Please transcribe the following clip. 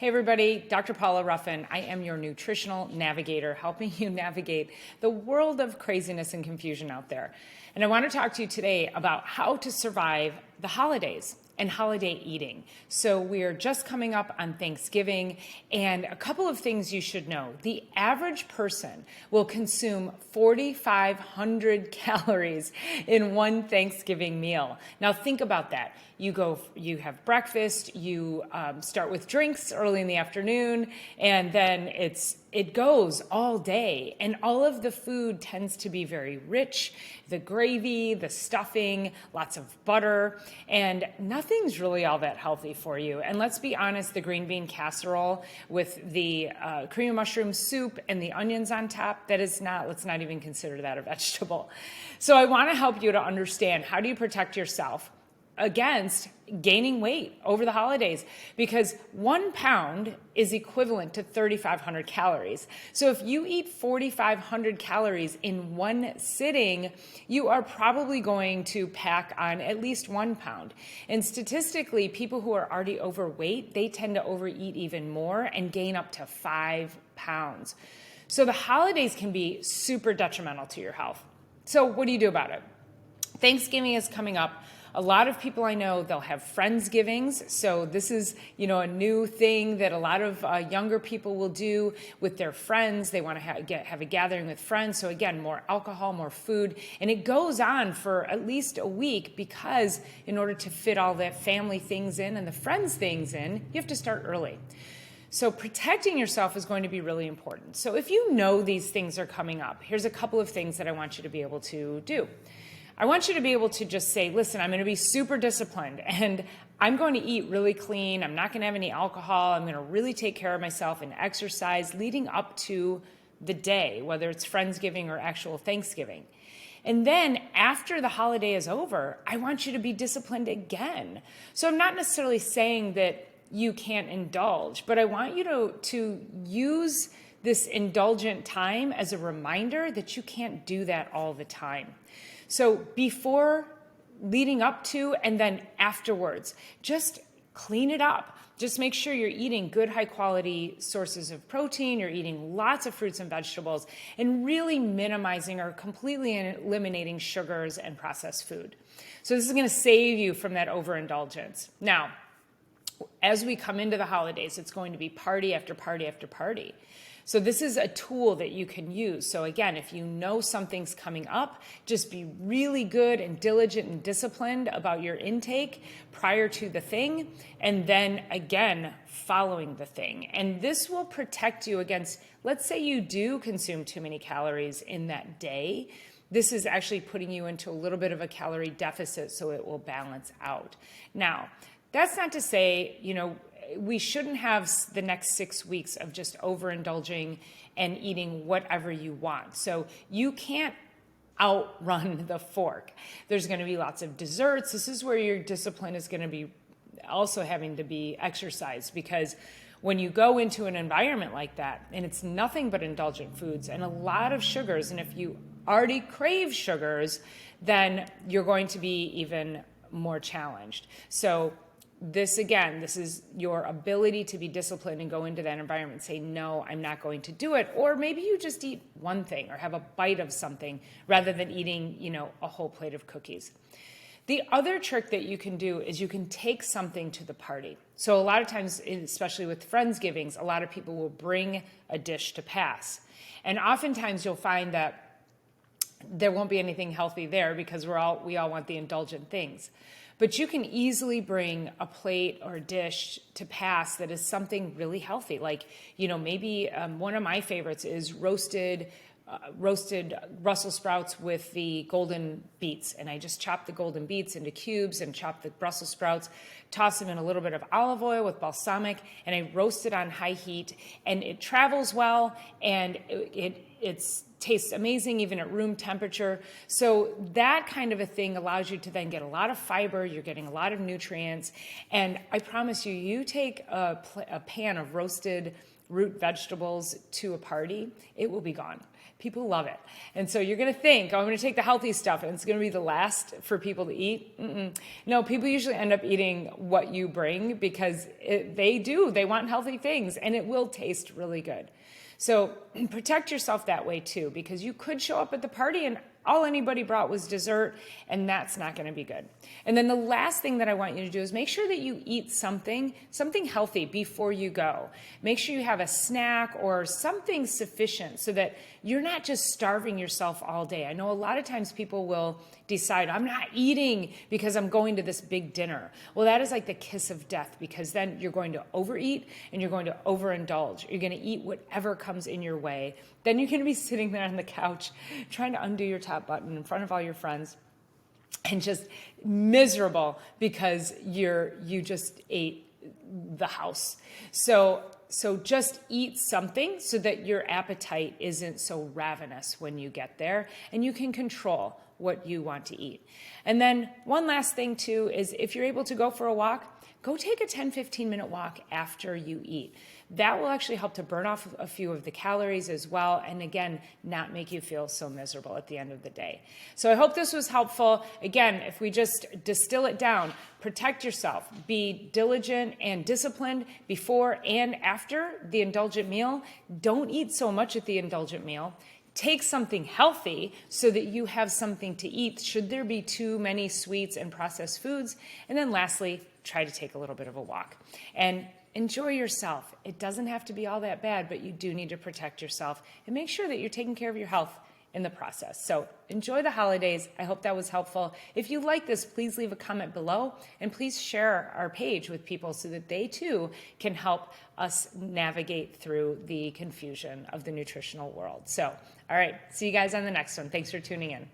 Hey everybody, Dr. Paula Ruffin. I am your nutritional navigator, helping you navigate the world of craziness and confusion out there. And I want to talk to you today about how to survive the holidays and holiday eating. So we're just coming up on Thanksgiving, and a couple of things you should know. The average person will consume 4,500 calories in one Thanksgiving meal. Now think about that. You have breakfast, you start with drinks early in the afternoon, and then it goes all day. And all of the food tends to be very rich, the gravy, the stuffing, lots of butter, and nothing's really all that healthy for you. And let's be honest, the green bean casserole with the cream of mushroom soup and the onions on top, let's not even consider that a vegetable. So I want to help you to understand, how do you protect yourself against gaining weight over the holidays, because 1 pound is equivalent to 3,500 calories. So if you eat 4,500 calories in one sitting, you are probably going to pack on at least 1 pound. And statistically, people who are already overweight, they tend to overeat even more and gain up to 5 pounds. So the holidays can be super detrimental to your health. So what do you do about it? Thanksgiving is coming up. A lot of people I know, they'll have Friendsgivings. So this is, a new thing that a lot of younger people will do with their friends. They want to have a gathering with friends. So again, more alcohol, more food. And it goes on for at least a week, because in order to fit all the family things in and the friends things in, you have to start early. So protecting yourself is going to be really important. So if you know these things are coming up, here's a couple of things that I want you to be able to do. I want you to be able to just say, listen, I'm going to be super disciplined and I'm going to eat really clean. I'm not going to have any alcohol. I'm going to really take care of myself and exercise leading up to the day, whether it's Friendsgiving or actual Thanksgiving. And then after the holiday is over, I want you to be disciplined again. So I'm not necessarily saying that you can't indulge, but I want you to use this indulgent time as a reminder that you can't do that all the time. So before, leading up to, and then afterwards, just clean it up. Just make sure you're eating good, high quality sources of protein. You're eating lots of fruits and vegetables, and really minimizing or completely eliminating sugars and processed food. So this is going to save you from that overindulgence. Now, as we come into the holidays, it's going to be party after party after party. So this is a tool that you can use. So again, if you know something's coming up, just be really good and diligent and disciplined about your intake prior to the thing, and then again, following the thing. And this will protect you against, let's say you do consume too many calories in that day. This is actually putting you into a little bit of a calorie deficit, so it will balance out. Now, that's not to say, we shouldn't have the next 6 weeks of just overindulging and eating whatever you want. So you can't outrun the fork. There's going to be lots of desserts. This is where your discipline is going to be also having to be exercised, because when you go into an environment like that, and it's nothing but indulgent foods and a lot of sugars, and if you already crave sugars, then you're going to be even more challenged. So this is your ability to be disciplined and go into that environment and say, no, I'm not going to do it. Or maybe you just eat one thing or have a bite of something rather than eating, a whole plate of cookies. The other trick that you can do is you can take something to the party. So a lot of times, especially with Friendsgivings, a lot of people will bring a dish to pass. And oftentimes you'll find that there won't be anything healthy there, because we all want the indulgent things. But you can easily bring a plate or a dish to pass that is something really healthy. Like, maybe one of my favorites is roasted Brussels sprouts with the golden beets. And I just chop the golden beets into cubes and chop the Brussels sprouts, toss them in a little bit of olive oil with balsamic, and I roast it on high heat. And it travels well, and it tastes amazing even at room temperature. So that kind of a thing allows you to then get a lot of fiber. You're getting a lot of nutrients. And I promise you, you take a pan of roasted root vegetables to a party, it will be gone. People love it. And so you're going to think, oh, I'm going to take the healthy stuff and it's going to be the last for people to eat. No, people usually end up eating what you bring because they want healthy things and it will taste really good. So protect yourself that way too, because you could show up at the party and all anybody brought was dessert, and that's not going to be good. And then the last thing that I want you to do is make sure that you eat something healthy before you go. Make sure you have a snack or something sufficient so that you're not just starving yourself all day. I know a lot of times people will decide, I'm not eating because I'm going to this big dinner. Well, that is like the kiss of death, because then you're going to overeat and you're going to overindulge. You're going to eat whatever comes in your way. Then you're going to be sitting there on the couch trying to undo your top button in front of all your friends and just miserable because you just ate the house. So just eat something so that your appetite isn't so ravenous when you get there, and you can control what you want to eat. And then one last thing too is if you're able to go for a walk, go take a 10-15 minute walk after you eat. That will actually help to burn off a few of the calories as well, and again, not make you feel so miserable at the end of the day. So I hope this was helpful. Again, if we just distill it down, protect yourself, be diligent and disciplined before and after the indulgent meal. Don't eat so much at the indulgent meal. Take something healthy so that you have something to eat should there be too many sweets and processed foods. And then lastly, try to take a little bit of a walk. And enjoy yourself. It doesn't have to be all that bad, but you do need to protect yourself and make sure that you're taking care of your health in the process. So enjoy the holidays. I hope that was helpful. If you like this, please leave a comment below and please share our page with people so that they too can help us navigate through the confusion of the nutritional world. So, all right, see you guys on the next one. Thanks for tuning in.